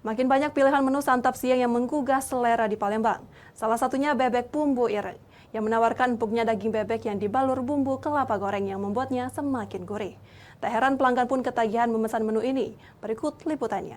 Makin banyak pilihan menu santap siang yang menggugah selera di Palembang. Salah satunya bebek bumbu ireng, yang menawarkan empuknya daging bebek yang dibalur bumbu kelapa goreng yang membuatnya semakin gurih. Tak heran pelanggan pun ketagihan memesan menu ini. Berikut liputannya.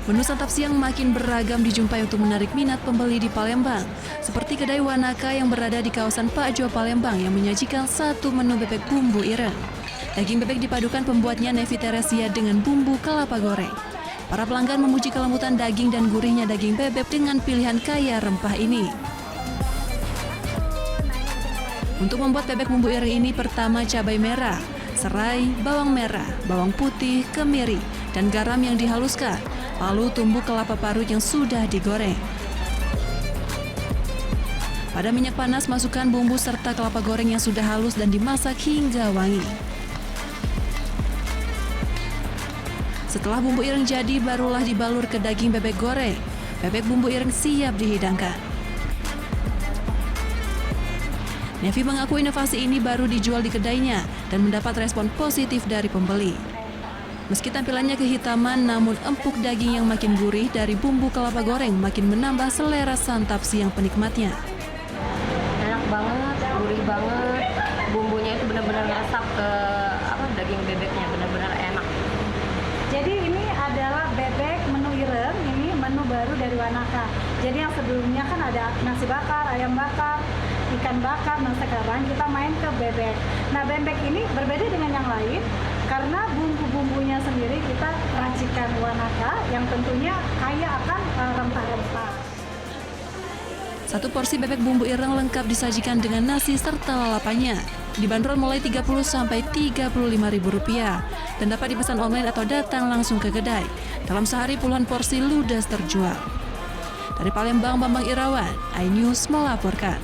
Menu santap siang makin beragam dijumpai untuk menarik minat pembeli di Palembang. Seperti kedai Wanaka yang berada di kawasan Pak Jo Palembang yang menyajikan satu menu bebek bumbu ireng. Daging bebek dipadukan pembuatnya Nevi Teresia dengan bumbu kelapa goreng. Para pelanggan memuji kelembutan daging dan gurihnya daging bebek dengan pilihan kaya rempah ini. Untuk membuat bebek bumbu ireng ini pertama cabai merah, serai, bawang merah, bawang putih, kemiri, dan garam yang dihaluskan. Lalu tumbuk kelapa parut yang sudah digoreng. Pada minyak panas masukkan bumbu serta kelapa goreng yang sudah halus dan dimasak hingga wangi. Setelah bumbu ireng jadi, barulah dibalur ke daging bebek goreng. Bebek bumbu ireng siap dihidangkan. Nevi mengaku inovasi ini baru dijual di kedainya dan mendapat respon positif dari pembeli. Meski tampilannya kehitaman, namun empuk daging yang makin gurih dari bumbu kelapa goreng makin menambah selera santap siang penikmatnya. Enak banget, gurih banget, bumbunya itu benar-benar ngeresap ke daging bebeknya, benar-benar enak. Jadi ini adalah bebek menu ireng, ini menu baru dari Wanaka. Jadi yang sebelumnya kan ada nasi bakar, ayam bakar, ikan bakar, nah sekarang kita main ke bebek. Nah bebek ini berbeda dengan yang lain karena bumbu-bumbunya sendiri kita racikan Wanaka yang tentunya kaya akan rempah-rempah. Satu porsi bebek bumbu ireng lengkap disajikan dengan nasi serta lalapannya. Dibanderol mulai Rp30.000–Rp35.000 dan dapat dipesan online atau datang langsung ke kedai. Dalam sehari puluhan porsi ludes terjual. Dari Palembang, Bambang Irawan, iNews melaporkan.